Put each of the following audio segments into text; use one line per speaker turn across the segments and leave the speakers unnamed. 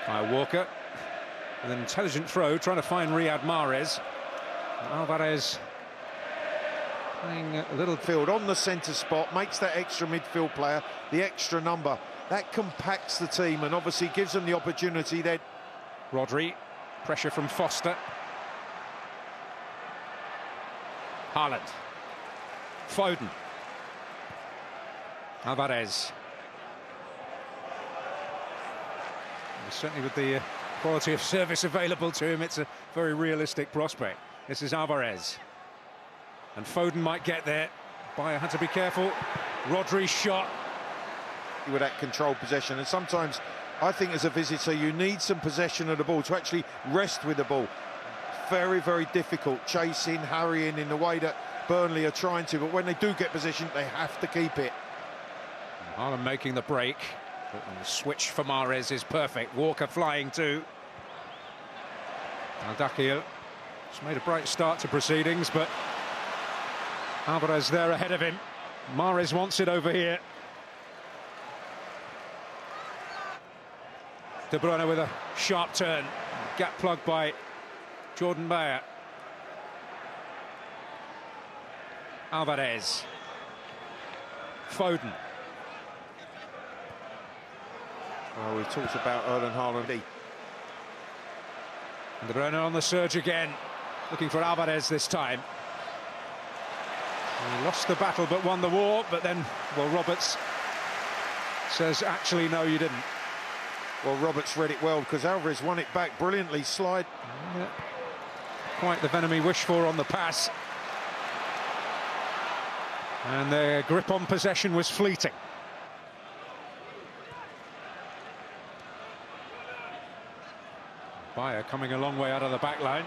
by Walker. With an intelligent throw, trying to find Riyad Mahrez. Alvarez playing a little
field on the centre spot, makes that extra midfield player the extra number. That compacts the team and obviously gives them the opportunity then.
Rodri, pressure from Foster. Haaland. Foden. Alvarez. And certainly with the quality of service available to him, it's a very realistic prospect. This is Alvarez. And Foden might get there. Bayer had to be careful. Rodri's shot.
With that controlled possession, and sometimes I think as a visitor you need some possession of the ball to actually rest with the ball. Very, very difficult chasing, hurrying in the way that Burnley are trying to, but when they do get possession they have to keep it.
Haaland making the break, but the switch for Mahrez is perfect. Walker flying too. Aldakil has made a bright start to proceedings, but Alvarez there ahead of him. Mahrez wants it over here. De Bruyne with a sharp turn. Gap plugged by Jordan Bayer. Alvarez. Foden.
Well, we talked about Erling Haaland.
And De Bruyne on the surge again, looking for Alvarez this time. He lost the battle but won the war, but then, well, Roberts says, actually, no, you didn't.
Well, Roberts read it well because Alvarez won it back brilliantly. Slide.
Yeah. Quite the venom he wished for on the pass. And their grip on possession was fleeting. Bayer coming a long way out of the back line.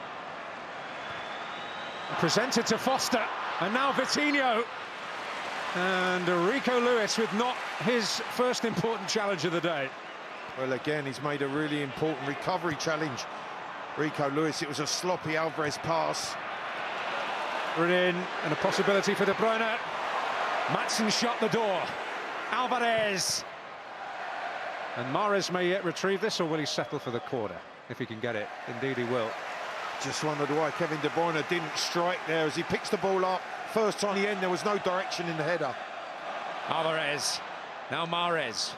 Presented to Foster, and now Vitinho. And Rico Lewis with not his first important challenge of the day.
Well, again, he's made a really important recovery challenge. Rico Lewis, it was a sloppy Alvarez pass.
In and a possibility for De Bruyne. Maatsen shut the door. Alvarez. And Mahrez may yet retrieve this, or will he settle for the corner? If he can get it, indeed he will.
Just wondered why Kevin De Bruyne didn't strike there as he picks the ball up. First time in the end, there was no direction in the header.
Alvarez. Now Mahrez.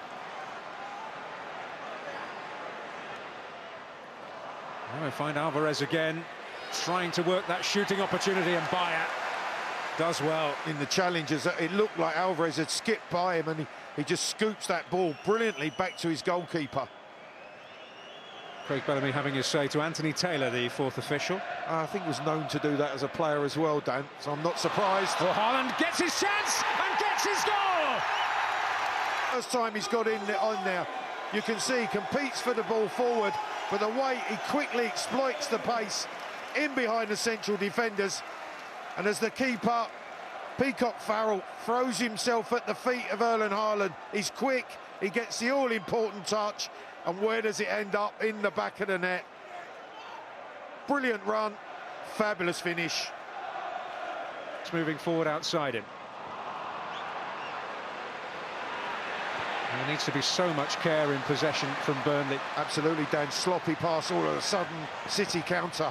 Now we find Alvarez again, trying to work that shooting opportunity, and Bayer does well.
In the challenges, it looked like Alvarez had skipped by him, and he just scoops that ball brilliantly back to his goalkeeper.
Craig Bellamy having his say to Anthony Taylor, the fourth official.
I think he was known to do that as a player as well, Dan, so I'm not surprised.
Well, Haaland gets his chance and gets his goal!
First time he's got in on there. You can see he competes for the ball forward, but the way he quickly exploits the pace in behind the central defenders. And as the keeper, Peacock Farrell, throws himself at the feet of Erling Haaland, he's quick, he gets the all-important touch, and where does it end up? In the back of the net. Brilliant run, fabulous finish.
It's moving forward outside him. There needs to be so much care in possession from Burnley.
Absolutely, Dan. Sloppy pass, all of a sudden, City counter.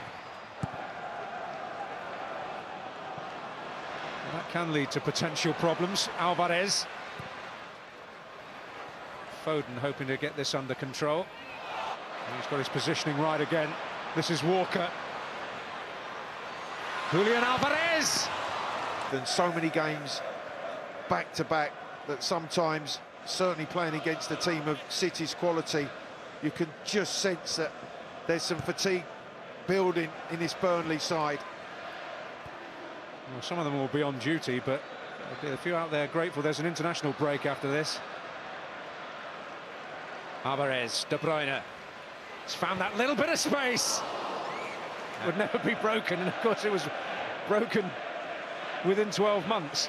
And that can lead to potential problems. Alvarez. Foden hoping to get this under control. And he's got his positioning right again. This is Walker. Julian Alvarez!
Than so many games back-to-back that sometimes, certainly playing against a team of City's quality, you can just sense that there's some fatigue building in this Burnley side.
Well, some of them will be on duty, but there'll be a few out there grateful there's an international break after this. Alvarez, De Bruyne. He's found that little bit of space. Would never be broken, and of course it was broken within 12 months.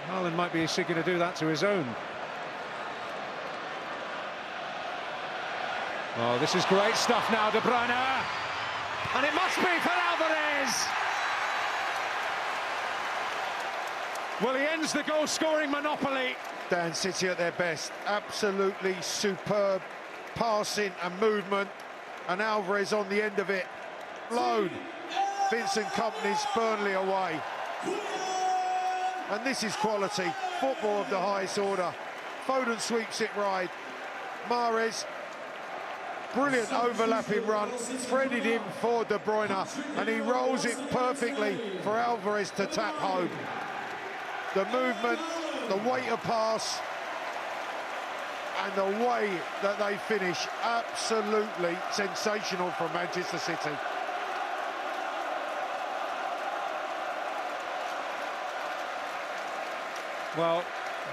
Haaland might be seeking to do that to his own. Oh, this is great stuff now, De Bruyne. And it must be for Alvarez. Well, he ends the goal-scoring monopoly.
Dan, City at their best. Absolutely superb passing and movement, and Alvarez on the end of it. Blown. Vincent Kompany's Burnley away. And this is quality. Football of the highest order. Foden sweeps it right. Mahrez, brilliant overlapping run, threaded in for De Bruyne, and he rolls it perfectly for Alvarez to tap home. The movement, the weight of pass, and the way that they finish, absolutely sensational from Manchester City.
Well,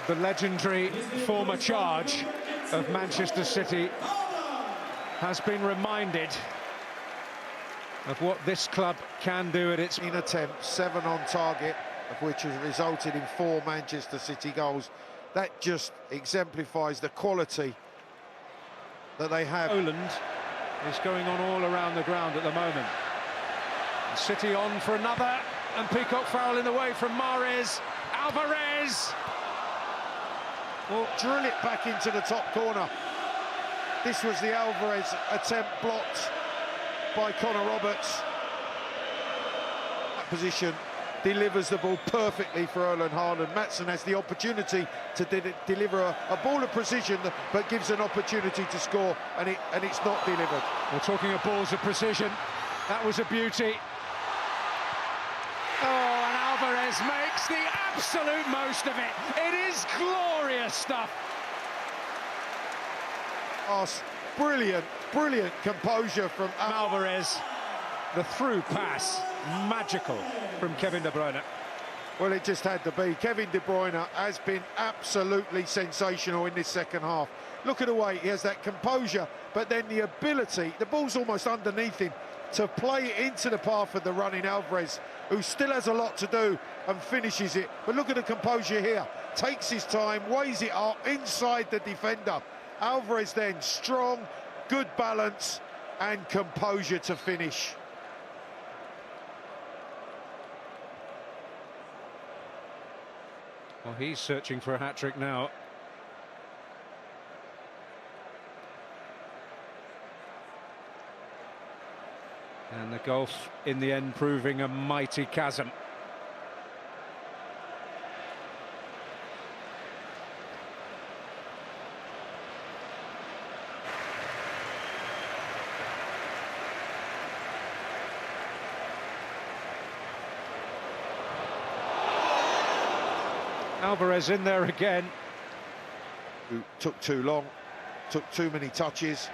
the legendary former charge of Manchester City has been reminded of what this club can do at its...
In attempts, 7 on target, of which has resulted in 4 Manchester City goals. That just exemplifies the quality that they have.
Poland is going on all around the ground at the moment. City on for another, and Peacock foul in the way from Mahrez. Alvarez!
Well, drill it back into the top corner. This was the Alvarez attempt blocked by Connor Roberts. That position delivers the ball perfectly for Erling Haaland. Maatsen has the opportunity to deliver a ball of precision, but gives an opportunity to score, and it's not delivered.
Well, talking of balls of precision, that was a beauty. Oh, and Alvarez makes the absolute most of it. It is glorious stuff.
Brilliant, brilliant composure from
Alvarez. The through pass, magical from Kevin De Bruyne.
Well, it just had to be. Kevin De Bruyne has been absolutely sensational in this second half. Look at the way he has that composure, but then the ability, the ball's almost underneath him, to play it into the path of the running Alvarez, who still has a lot to do, and finishes it. But look at the composure here. Takes his time, weighs it up inside the defender. Alvarez then strong, good balance and composure to finish.
Well, he's searching for a hat-trick now. And the gulf in the end proving a mighty chasm. Alvarez in there again.
Who took too long, took too many touches,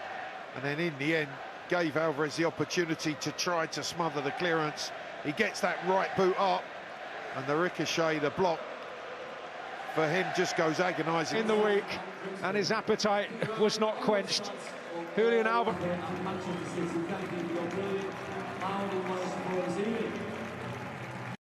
and then in the end gave Alvarez the opportunity to try to smother the clearance. He gets that right boot up, and the ricochet, the block for him just goes agonising.
In the week, and his appetite was not quenched. Julian Alvarez.